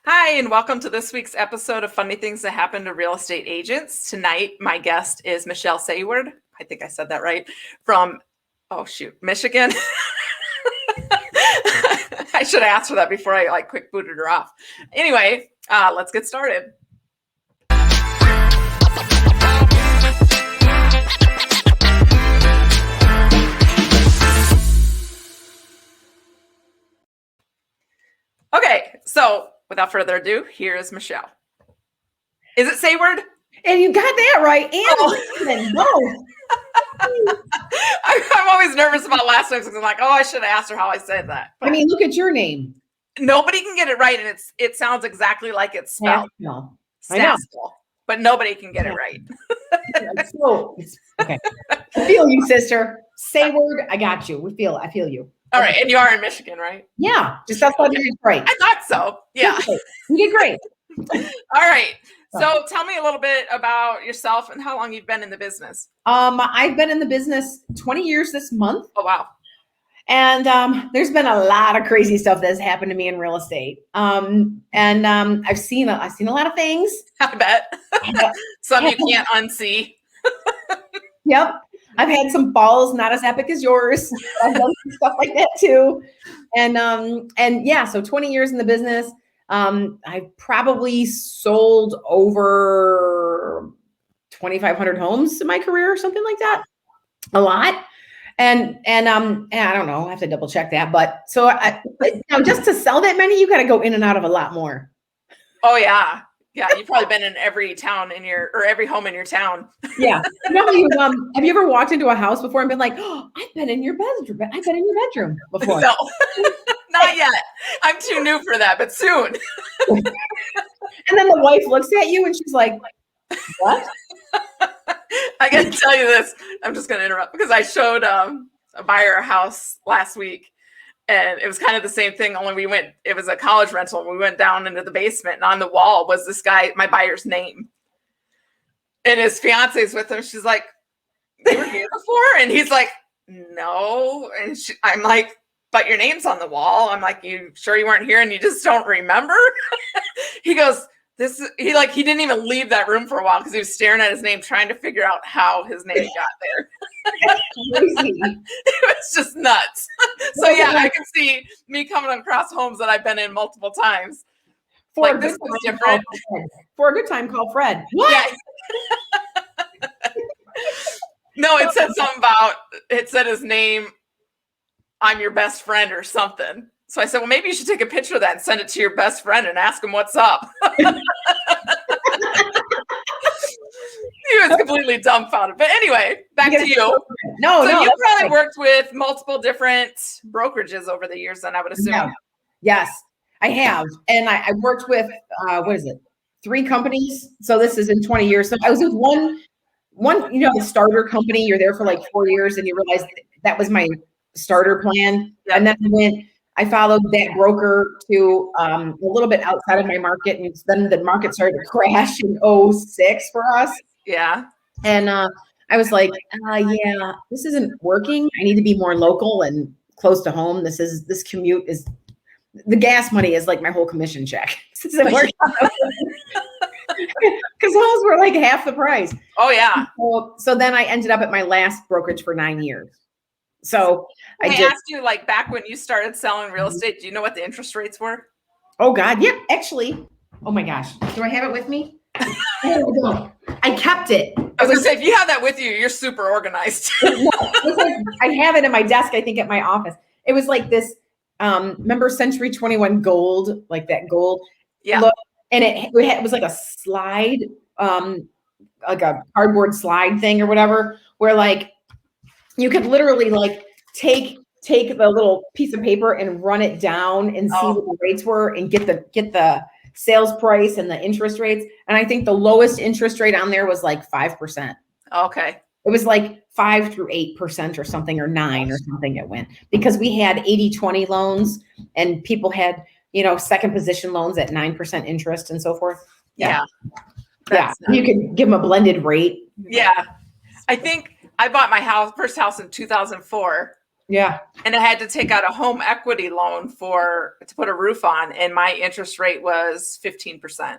Hi, and welcome to this week's episode of Funny Things That Happen to Real Estate Agents. Tonight, my guest is Michelle Saward. I think I said that right. From, Michigan. I should have asked for that before I quick booted her off. Anyway, let's get started. Okay, so without further ado, here is Michelle. Is it Saward? And you got that right. And both. I'm always nervous about last names because I'm like, I should have asked her how I said that. But I mean, look at your name. Nobody can get it right, and it sounds exactly like it's spelled. No, but nobody can get it right. Okay. I feel you, sister. Saward, I got you. I feel you. All right, and you are in Michigan, right? Yeah, just outside of Detroit. I thought so. Yeah. You did great. All right. So tell me a little bit about yourself and how long you've been in the business. I've been in the business 20 years this month. Oh, wow. And there's been a lot of crazy stuff that's happened to me in real estate. I've seen a lot of things. I bet. Some you can't unsee. Yep. I've had some falls, not as epic as yours. I've done some stuff like that too. And yeah, so 20 years in the business. I've probably sold over 2,500 homes in my career or something like that. A lot. And I don't know, I have to double check that. But so just to sell that many, you got to go in and out of a lot more. Oh yeah. Yeah. You've probably been in every town every home in your town. Yeah. Have you ever walked into a house before and been like, I've been in your bedroom. I've been in your bedroom before. No, not yet. I'm too new for that, but soon. And then the wife looks at you and she's like, what? I got to tell you this. I'm just going to interrupt because I showed a buyer a house last week, and it was kind of the same thing. Only it was a college rental. And we went down into the basement, and on the wall was this guy, my buyer's name, and his fiance's with him. She's like, they were here before? And he's like, no. And I'm like, but your name's on the wall. I'm like, you sure you weren't here and you just don't remember? He goes, he didn't even leave that room for a while because he was staring at his name, trying to figure out how his name got there. It was just nuts. So yeah, I can see me coming across homes that I've been in multiple times. This was different. For a good time, call Fred. What? Yeah. No, it said something about, it said his name, I'm your best friend or something. So I said, well, maybe you should take a picture of that and send it to your best friend and ask him what's up. He was completely dumbfounded. But anyway, back to you. So you probably worked with multiple different brokerages over the years, then I would assume. Yeah. Yes, I have. And I worked with, 3 companies. So this is in 20 years. So I was with one, the starter company. You're there for like 4 years and you realize that was my starter plan. Yep. And then I followed that broker to a little bit outside of my market, and then the market started to crash in 2006 for us. Yeah. And I was like, yeah, this isn't working. I need to be more local and close to home. This commute is, the gas money is like my whole commission check. This isn't working. Because homes were like half the price. Oh yeah. So then I ended up at my last brokerage for 9 years. So I asked you, back when you started selling real estate, do you know what the interest rates were? Oh God. Yeah. Actually, oh my gosh. Do I have it with me? I kept it. I was gonna say, if you have that with you, you're super organized. I have it in my desk, I think at my office. It was like this, remember Century 21 gold, like that gold. Yeah. Look, and it was like a slide, like a cardboard slide thing or whatever, where you could literally take the little piece of paper and run it down and see what the rates were and get the sales price and the interest rates. And I think the lowest interest rate on there was 5%. Okay. It was 5 through 8% or something, or 9 or something it went, because we had 80-20 loans and people had, second position loans at 9% interest and so forth. Yeah. Yeah. You could give them a blended rate. Yeah. I think I bought my first house in 2004. Yeah. And I had to take out a home equity loan to put a roof on, and my interest rate was 15%.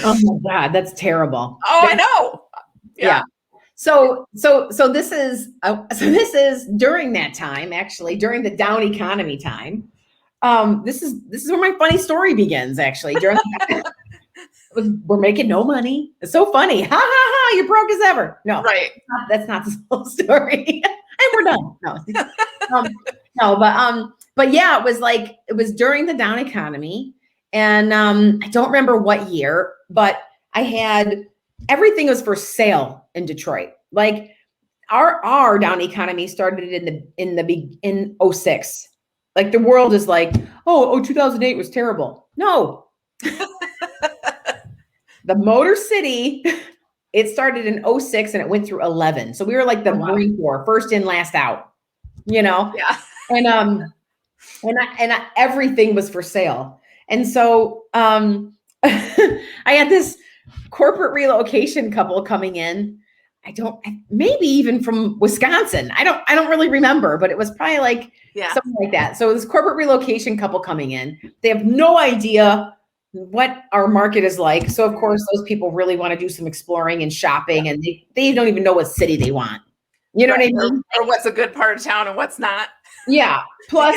Oh my God, that's terrible. Oh, I know. Yeah. So this is during that time, actually, during the down economy time. This is where my funny story begins, actually. We're making no money. It's so funny. Ha ha ha! You're broke as ever. No, right. That's not the whole story. And we're done. No, but yeah, it was during the down economy, and I don't remember what year, but I had everything was for sale in Detroit. Like our down economy started in 06. Like the world is like, 2008 was terrible. No. The Motor City, it started in 06 and it went through 11. So we were like the Marine Corps, first in, last out, Yeah. And everything was for sale. And so I had this corporate relocation couple coming in. Maybe even from Wisconsin. I don't really remember, but it was probably like something like that. So this corporate relocation couple coming in, they have no idea what our market is like. So of course, those people really want to do some exploring and shopping, and they don't even know what city they want. You know what I mean? Or what's a good part of town and what's not. Yeah. Plus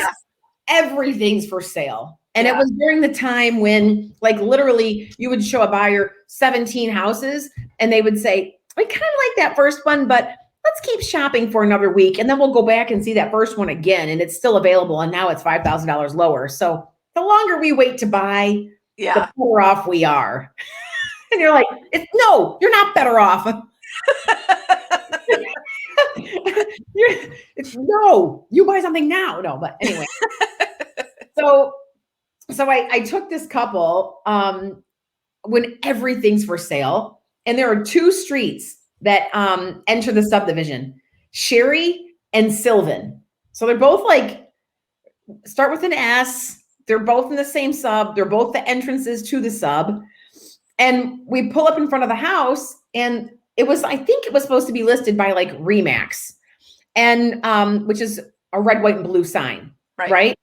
everything's for sale. And it was during the time when, like, literally you would show a buyer 17 houses and they would say, we kind of like that first one, but let's keep shopping for another week. And then we'll go back and see that first one again. And it's still available. And now it's $5,000 lower. So the longer we wait to buy, the better off we are. And you're like, no, you're not better off. No, you buy something now. No, but anyway. So I took this couple when everything's for sale, and there are two streets that enter the subdivision, Sherry and Sylvan. So they're both like, start with an S. They're both in the same sub. They're both the entrances to the sub. And we pull up in front of the house, and I think it was supposed to be listed by like Remax, and which is a red, white, and blue sign, right?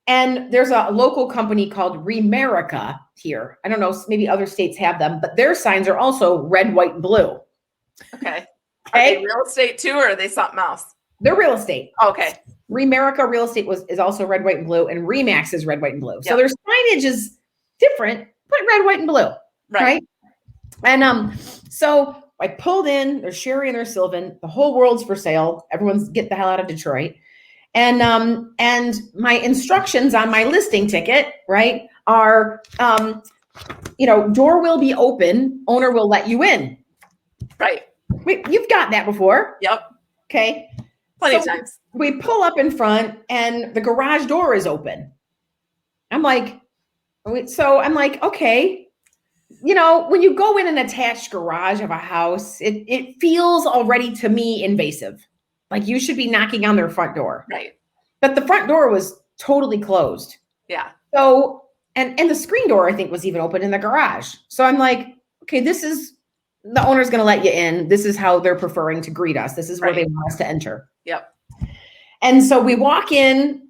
And there's a local company called Remerica here. I don't know, maybe other states have them, but their signs are also red, white, and blue. Okay. Are they real estate too, or are they something else? They're real estate. Okay. Remerica Real Estate is also red, white, and blue, and Remax is red, white, and blue. So their signage is different, but red, white, and blue. Right. And so I pulled in, there's Sherry and there's Sylvan. The whole world's for sale. Everyone's get the hell out of Detroit. And my instructions on my listing ticket, right, are, door will be open. Owner will let you in. Right. You've got that before. Yep. Okay. Plenty of times. We pull up in front and the garage door is open. I'm like, okay. When you go in an attached garage of a house, it feels already to me invasive. Like you should be knocking on their front door. Right. But the front door was totally closed. Yeah. So, and the screen door, I think, was even open in the garage. So I'm like, okay, the owner's going to let you in. This is how they're preferring to greet us. This is where they want us to enter. Yep. And so we walk in.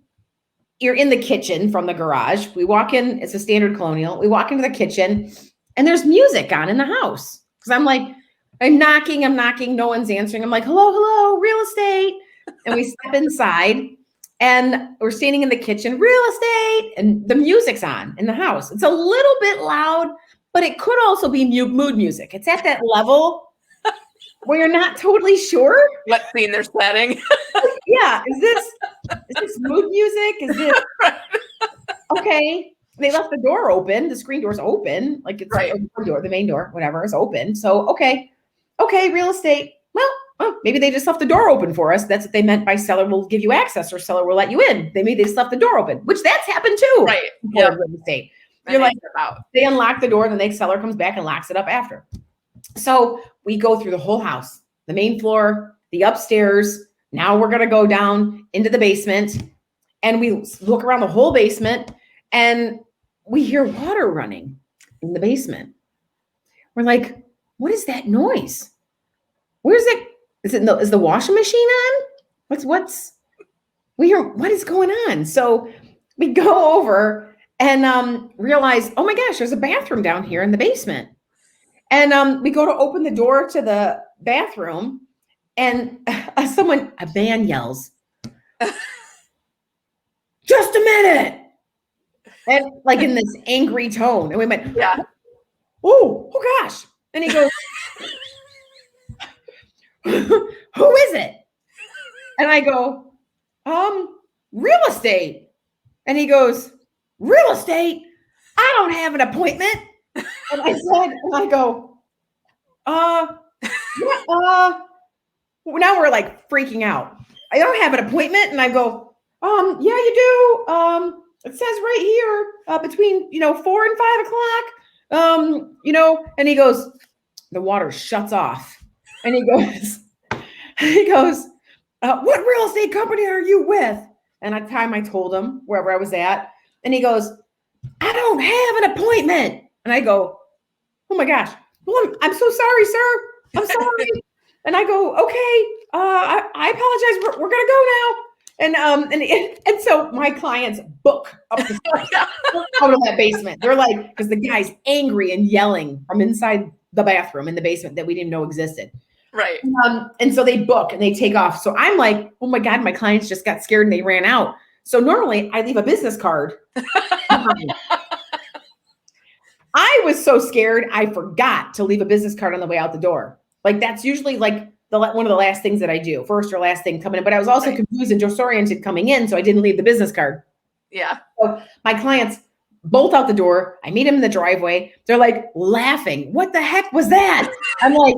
You're in the kitchen from the garage. We walk in. It's a standard colonial. We walk into the kitchen, and there's music on in the house. Because I'm knocking. No one's answering. I'm like, hello, real estate. And we step inside, and we're standing in the kitchen, real estate, and the music's on in the house. It's a little bit loud, but it could also be mood music. It's at that level where you're not totally sure what scene they're setting. Yeah, is this mood music? Is it okay? They left the door open. The screen door's open, like it's the main door, whatever is open. So okay, real estate. Well, maybe they just left the door open for us. That's what they meant by seller will give you access or seller will let you in. Maybe they just left the door open, which that's happened too. Right. Yeah. Real estate. You're like, they unlock the door, then the seller comes back and locks it up after. So we go through the whole house, the main floor, the upstairs. Now we're going to go down into the basement, and we look around the whole basement, and we hear water running in the basement. We're like, what is that noise? where's it? Is the washing machine on? We hear, what is going on? So we go over and realize, oh my gosh, there's a bathroom down here in the basement. And we go to open the door to the bathroom, and a man yells, just a minute. And like in this angry tone. And we went, Yeah. Oh gosh. And he goes, who is it? And I go, real estate. And he goes, real estate? I don't have an appointment. And I go, now we're like freaking out. I don't have an appointment. And I go, yeah, you do. It says right here, between, 4 and 5 o'clock, and he goes, the water shuts off. And he goes, what real estate company are you with? And at the time I told him wherever I was at, and he goes, I don't have an appointment. And I go, oh my gosh, well, I'm so sorry, sir. I'm sorry. And I go, okay, I apologize. We're gonna go now. And so my clients book up the steps out of that basement. They're like, because the guy's angry and yelling from inside the bathroom in the basement that we didn't know existed. Right. And so they book and they take off. So I'm like, oh my God, my clients just got scared and they ran out. So normally I leave a business card. I was so scared, I forgot to leave a business card on the way out the door. Like that's usually like one of the last things that I do, first or last thing coming in. But I was also confused and disoriented coming in, so I didn't leave the business card. Yeah. So my clients bolt out the door. I meet them in the driveway. They're like laughing. What the heck was that? I'm like,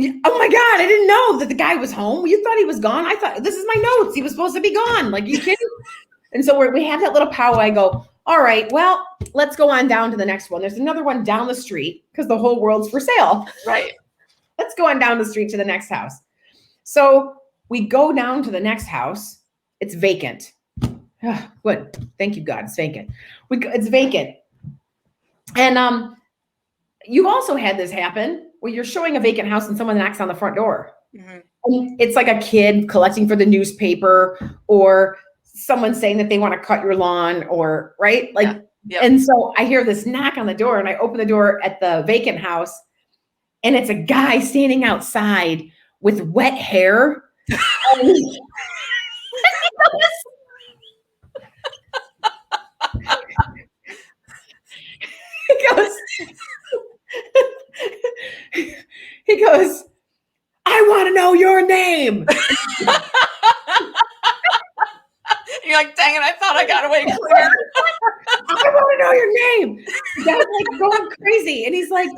oh my God, I didn't know that the guy was home. You thought he was gone? I thought, this is my notes. He was supposed to be gone. Like, you kidding? And so we have that little powwow. I go, all right, well, let's go on down to the next one. There's another one down the street because the whole world's for sale. Right. Let's go on down the street to the next house. So we go down to the next house. It's vacant. Good. Thank you, God. It's vacant. It's vacant. And you also had this happen where you're showing a vacant house and someone knocks on the front door. Mm-hmm. And it's like a kid collecting for the newspaper or someone saying that they want to cut your lawn or right. Like, yeah. And so I hear this knock on the door and I open the door at the vacant house and it's a guy standing outside with wet hair. He goes, I want to know your name. You're like, dang it, I thought I got away clear. I want to know your name. The guy's like going crazy. And he's like,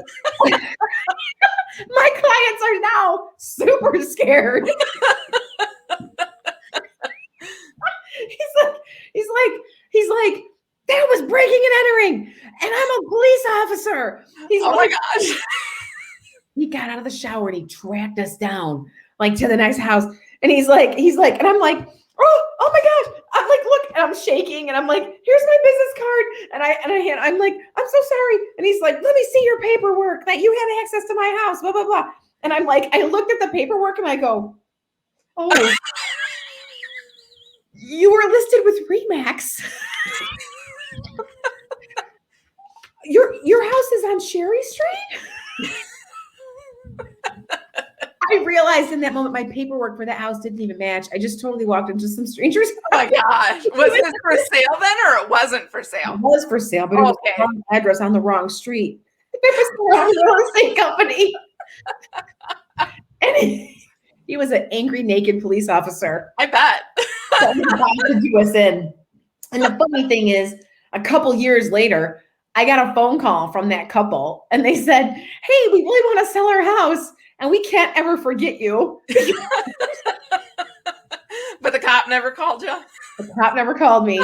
my clients are now super scared. He's like, that was breaking and entering. And I'm a police officer. Oh my gosh. He got out of the shower and he tracked us down like to the next house. And he's like, and I'm like, oh my gosh. I'm like, look, and I'm shaking and I'm like, here's my business card. And I'm like, I'm so sorry. And he's like, let me see your paperwork that you have access to my house, blah, blah, blah. And I'm like, I looked at the paperwork and I go, oh, you were listed with Remax. Your house is on Sherry Street? I realized in that moment my paperwork for that house didn't even match. I just totally walked into some strangers. Oh my gosh. Was this for sale then or it wasn't for sale? It was for sale, but it was the wrong address on the wrong street. It was the wrong real estate company. And he was an angry, naked police officer. I bet. To do us in. And the funny thing is, a couple years later, I got a phone call from that couple and they said, hey, we really want to sell our house and we can't ever forget you. But the cop never called you? The cop never called me.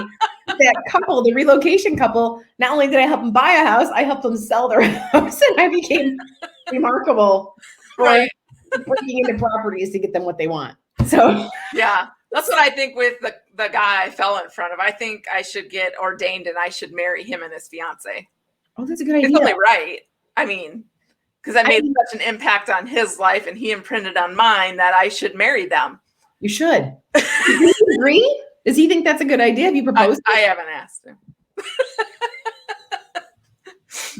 That couple, the relocation couple, not only did I help them buy a house, I helped them sell their house and I became remarkable for breaking into properties to get them what they want. So yeah. That's what I think with the guy I fell in front of. I think I should get ordained and I should marry him and his fiance. Oh, that's a good idea. He's totally right. I mean, because I made such an impact on his life and he imprinted on mine that I should marry them. You should. Do you agree? Does he think that's a good idea? Have you proposed? I haven't asked him.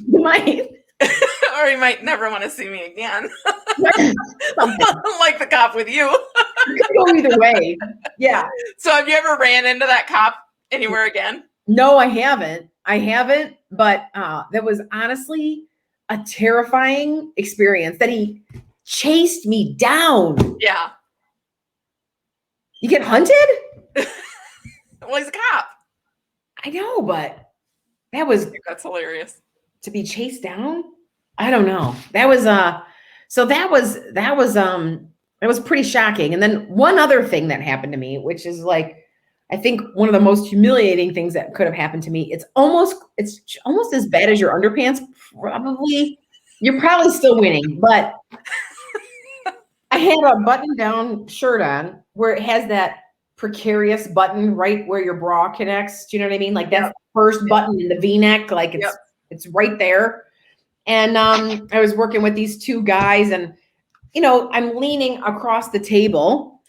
You might. Or he might never want to see me again. Like the cop with you. It could go either way. Yeah. So have you ever ran into that cop anywhere again? No, I haven't. But that was honestly a terrifying experience that he chased me down. Yeah. You get hunted? Well, he's a cop. I know, but That's hilarious. To be chased down? I don't know. That was pretty shocking. And then one other thing that happened to me, which is like, I think one of the most humiliating things that could have happened to me. It's almost as bad as your underpants. Probably, you're probably still winning, but I had a button-down shirt on where it has that precarious button right where your bra connects. Do you know what I mean? Like that's the first button in the V-neck. Like it's right there. And I was working with these two guys, and I'm leaning across the table,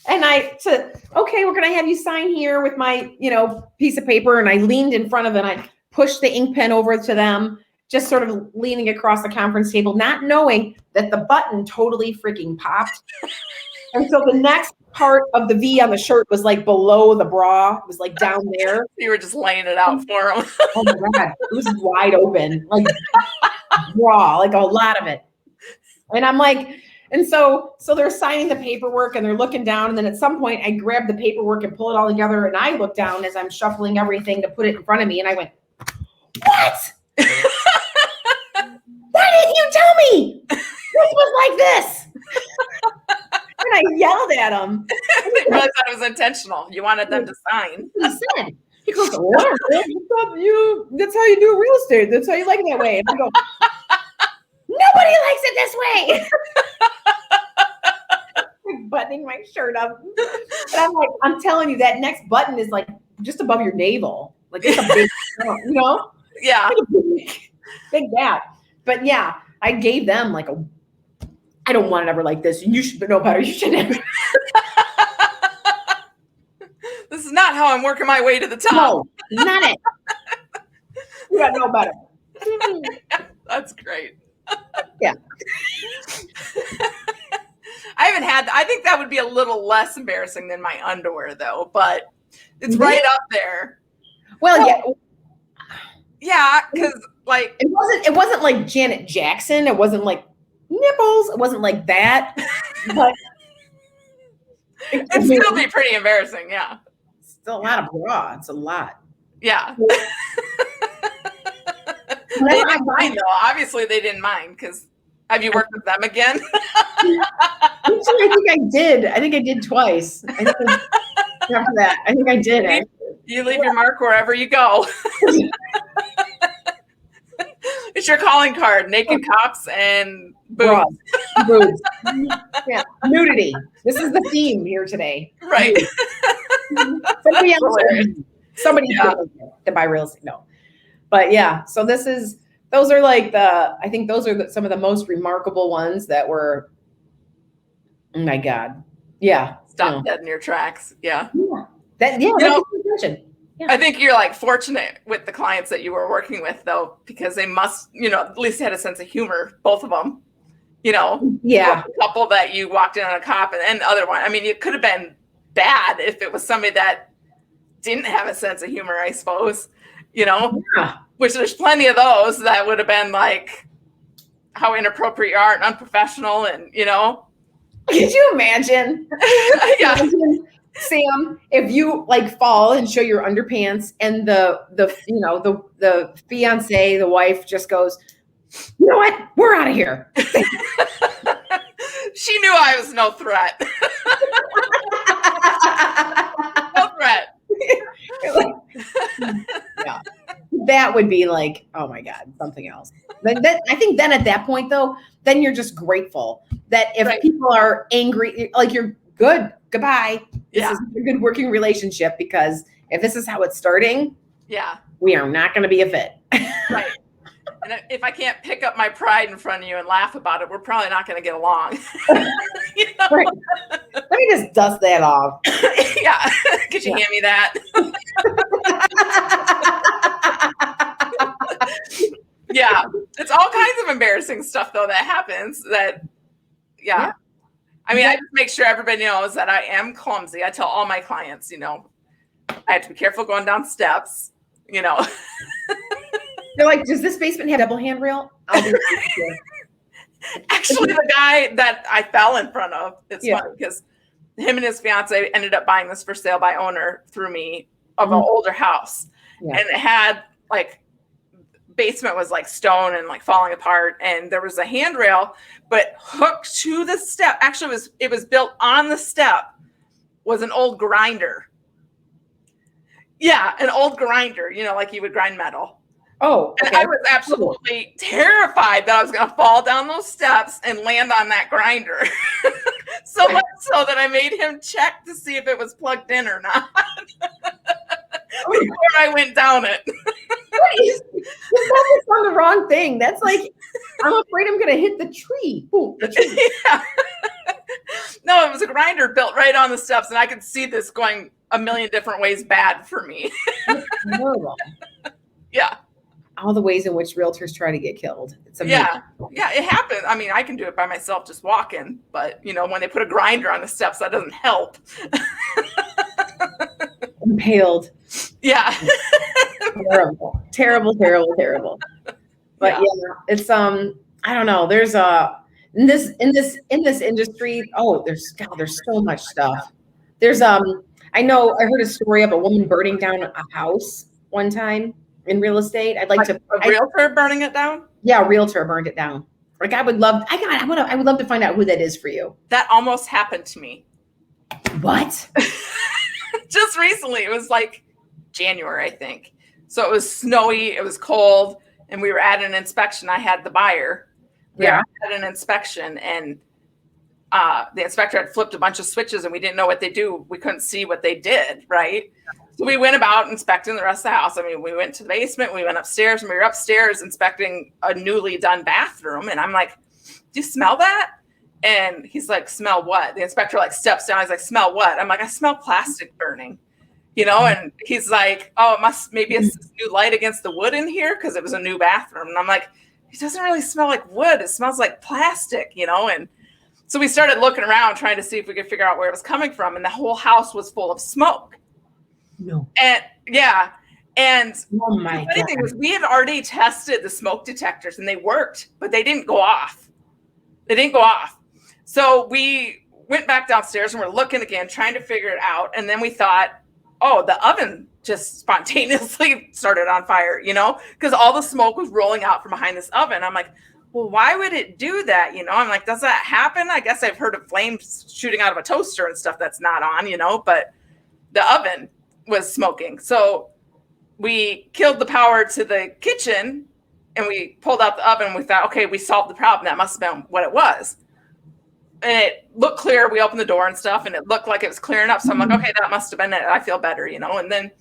and I said, okay, we're going to have you sign here with my, piece of paper. And I leaned in front of it and I pushed the ink pen over to them, just sort of leaning across the conference table, not knowing that the button totally freaking popped. And so the next part of the V on the shirt was like below the bra. It was like down there. You were just laying it out for him. Oh my God. It was wide open, like bra, like a lot of it. And I'm like, and so they're signing the paperwork and they're looking down. And then at some point I grab the paperwork and pull it all together. And I look down as I'm shuffling everything to put it in front of me. And I went, what? Why didn't you tell me this was like this? And I yelled at him. They realized that it was intentional. You wanted them to sign. He goes, what? That's how you do real estate. That's how you like it that way. And I go, nobody likes it this way. Buttoning my shirt up. And I'm like, I'm telling you, that next button is like just above your navel. Like it's a big, Yeah. Like big gap. But yeah, I gave them like I don't want it ever like this. You should know better. You shouldn't have. This is not how I'm working my way to the top. No, not it. You gotta know better. That's great. Yeah. I think that would be a little less embarrassing than my underwear though, but it's right up there. Well, yeah. Yeah, because like it wasn't like Janet Jackson. It wasn't like nipples. It wasn't like that. But it'd still be pretty embarrassing, yeah. Still a lot of bra. It's a lot. Yeah. They didn't mind though. Obviously they didn't mind because have you worked with them again? Actually, I think I did. I think I did twice. After that, I think I did. You leave your mark wherever you go. It's your calling card: naked cops and boobs. Boobs. Yeah, nudity. This is the theme here today. Right. Somebody to buy real estate. No, but yeah. So those are like I think those are some of the most remarkable ones that were. Oh my God. Yeah. Stop dead in your tracks. Yeah. Yeah. I think you're like fortunate with the clients that you were working with though, because they must, at least had a sense of humor, both of them, Yeah. The couple that you walked in on a cop and the other one. I mean, it could have been bad if it was somebody that didn't have a sense of humor, I suppose, Yeah. Which there's plenty of those that would have been like how inappropriate you are and unprofessional and, Could you imagine? Yeah. Sam, if you like fall and show your underpants and the fiance, the wife just goes, you know what? We're out of here. She knew I was no threat. No threat. Yeah. That would be like, oh my God, something else. I think then at that point though, then you're just grateful that if people are angry, like you're good, goodbye. This is a good working relationship because if this is how it's starting, yeah, we are not going to be a fit. Right. And if I can't pick up my pride in front of you and laugh about it, we're probably not going to get along. You know? Right. Let me just dust that off. Yeah. Could you hand me that? Yeah. It's all kinds of embarrassing stuff, though, that happens that, yeah. I mean, I just make sure everybody knows that I am clumsy. I tell all my clients, I have to be careful going down steps, They're like, does this basement have double handrail? I'll be Actually, the guy that I fell in front of, it's funny because him and his fiance ended up buying this for sale by owner through me of an older house. Yeah. And it had basement was like stone and like falling apart. And there was a handrail, but hooked to the step. Actually, it was built on the step was an old grinder. Yeah, an old grinder, like you would grind metal. Oh, okay. And I was absolutely terrified that I was going to fall down those steps and land on that grinder. So much so that I made him check to see if it was plugged in or not before I went down it. You focused on the wrong thing. That's like, I'm afraid I'm going to hit the tree. Ooh, the tree. Yeah. No, it was a grinder built right on the steps, and I could see this going a million different ways bad for me. Horrible. Yeah. All the ways in which realtors try to get killed. It's amazing. Yeah, it happens. I mean, I can do it by myself just walking, but when they put a grinder on the steps, that doesn't help. Impaled. Yeah. Terrible. But yeah, it's I don't know. There's in this industry, there's so much stuff. There's I know I heard a story of a woman burning down a house one time in real estate. I'd like to a realtor burning it down? Yeah, a realtor burned it down. Like I would love to find out who that is for you. That almost happened to me. What? Just recently. It was like January, I think. So it was snowy, it was cold, and we were at an inspection. I had the buyer. We were at an inspection, and the inspector had flipped a bunch of switches, and we didn't know what they do. We couldn't see what they did, right? So we went about inspecting the rest of the house. I mean, we went to the basement, we went upstairs, and we were upstairs inspecting a newly done bathroom. And I'm like, do you smell that? And he's like, smell what? The inspector steps down. He's like, smell what? I'm like, I smell plastic burning, and he's like, oh, maybe it's this new light against the wood in here because it was a new bathroom. And I'm like, it doesn't really smell like wood. It smells like plastic, and so we started looking around trying to see if we could figure out where it was coming from. And the whole house was full of smoke. No. And yeah. And oh my the funny thing was we had already tested the smoke detectors and they worked, but they didn't go off. So we went back downstairs and we're looking again, trying to figure it out. And then we thought, oh, the oven just spontaneously started on fire, because all the smoke was rolling out from behind this oven. I'm like, well, why would it do that? I'm like, does that happen? I guess I've heard of flames shooting out of a toaster and stuff that's not on, but the oven was smoking. So we killed the power to the kitchen and we pulled out the oven and we thought, okay, we solved the problem. That must have been what it was. And it looked clear. We opened the door and stuff and it looked like it was clearing up. So I'm like, okay, that must have been it. I feel better, and then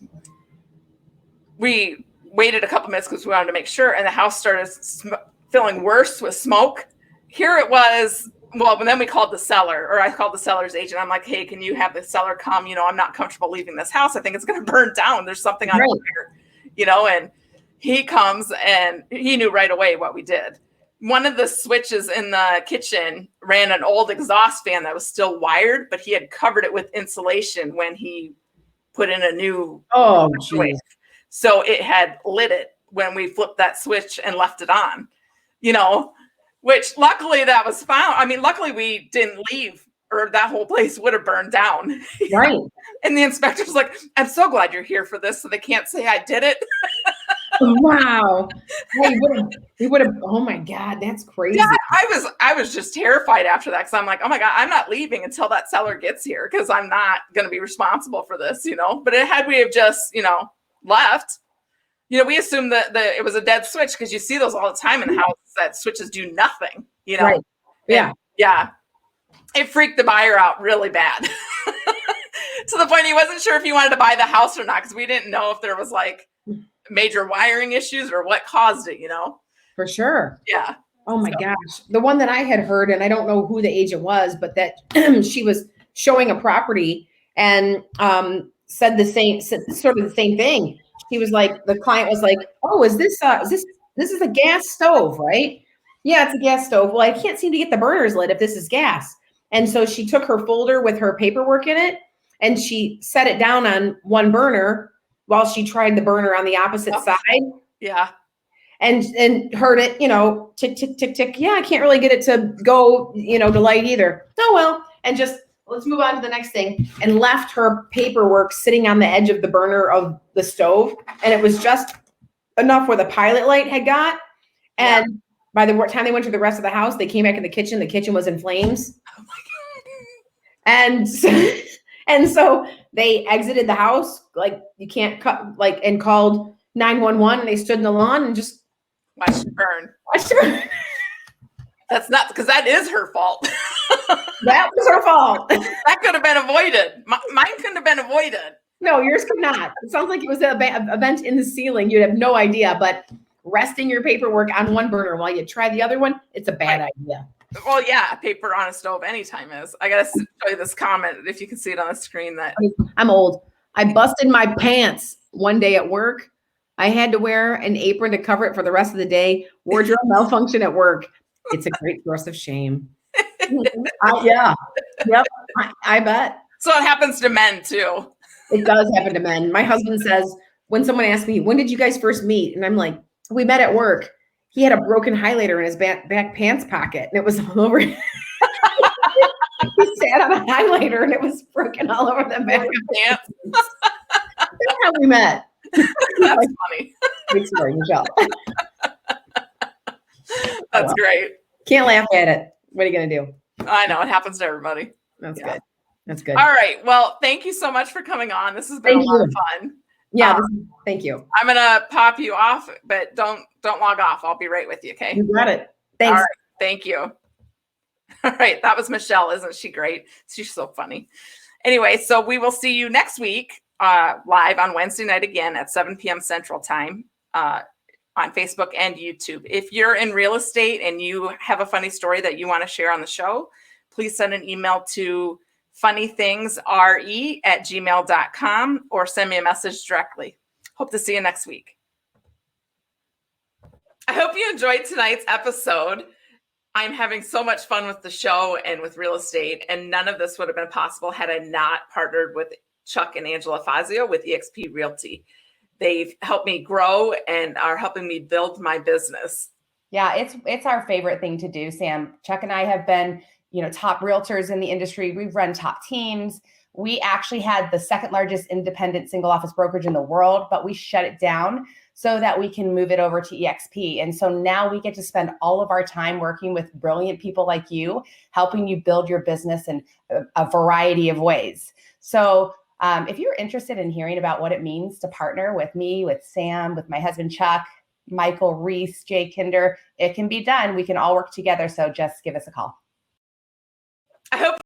we waited a couple minutes because we wanted to make sure. And the house started feeling worse with smoke. Here it was. Well, and then we called the seller, or I called the seller's agent. I'm like, hey, can you have the seller come? I'm not comfortable leaving this house. I think it's going to burn down. There's something on fire, and he comes and he knew right away what we did. One of the switches in the kitchen ran an old exhaust fan that was still wired, but he had covered it with insulation when he put in a new switch. So it had lit it when we flipped that switch and left it on, which luckily that was found. I mean, luckily we didn't leave or that whole place would have burned down. Right. And the inspector's like, I'm so glad you're here for this so they can't say I did it. Wow. We would have, oh my God, that's crazy. Yeah, I was just terrified after that because I'm like, oh my God, I'm not leaving until that seller gets here because I'm not going to be responsible for this, But had we have just, left, we assumed that it was a dead switch because you see those all the time in the house that switches do nothing, Right. Yeah. Yeah. It freaked the buyer out really bad. To the point he wasn't sure if he wanted to buy the house or not because we didn't know if there was major wiring issues or what caused it, For sure. Yeah. Oh my gosh. The one that I had heard, and I don't know who the agent was, but that she was showing a property and said sort of the same thing. He was like, the client was like, "Oh, is this this is a gas stove, right?" "Yeah, it's a gas stove." "Well, I can't seem to get the burners lit if this is gas." And so she took her folder with her paperwork in it and she set it down on one burner while she tried the burner on the opposite side. Yeah. And heard it, tick, tick, tick, tick. "Yeah, I can't really get it to go, to light either." "Oh, well," and just let's move on to the next thing, and left her paperwork sitting on the edge of the burner of the stove. And it was just enough where the pilot light had got. And by the time they went to the rest of the house, they came back in the kitchen was in flames. Oh my God. And so they exited the house, like you can't cut, like, and called 911, and they stood in the lawn and just watched it burn. Watched it burn. That's not, because that is her fault. That was her fault. That could have been avoided. Mine couldn't have been avoided. No, yours could not. It sounds like it was a vent in the ceiling. You'd have no idea, but resting your paperwork on one burner while you try the other one, it's a bad idea. Well, yeah, paper on a stove anytime is. I got to show you this comment, if you can see it on the screen. That I'm old. I busted my pants one day at work. I had to wear an apron to cover it for the rest of the day. Wardrobe malfunction at work. It's a great source of shame. Yeah. Yep. I bet. So it happens to men too. It does happen to men. My husband says, when someone asks me, "When did you guys first meet?" And I'm like, "We met at work." He had a broken highlighter in his back pants pocket, and it was all over. He sat on a highlighter, and it was broken all over the back of pants. That's how we met. That's funny. Great story, Michelle. That's great. Can't laugh at it. What are you going to do? I know. It happens to everybody. That's good. That's good. All right. Well, thank you so much for coming on. This has been a lot of fun. Yeah. Thank you. I'm going to pop you off, but don't log off. I'll be right with you. Okay. You got it. Thanks. All right. Thank you. All right. That was Michelle. Isn't she great? She's so funny. Anyway, so we will see you next week live on Wednesday night again at 7 p.m. Central Time on Facebook and YouTube. If you're in real estate and you have a funny story that you want to share on the show, please send an email to funnythingsre@gmail.com or send me a message directly. Hope to see you next week. I hope you enjoyed tonight's episode. I'm having so much fun with the show and with real estate, and none of this would have been possible had I not partnered with Chuck and Angela Fazio with eXp Realty. They've helped me grow and are helping me build my business. Yeah, it's our favorite thing to do, Sam. Chuck and I have been, top realtors in the industry. We've run top teams. We actually had the second largest independent single office brokerage in the world, but we shut it down so that we can move it over to eXp. And so now we get to spend all of our time working with brilliant people like you, helping you build your business in a variety of ways. So if you're interested in hearing about what it means to partner with me, with Sam, with my husband, Chuck, Michael, Reese, Jay Kinder, it can be done. We can all work together. So just give us a call. I hope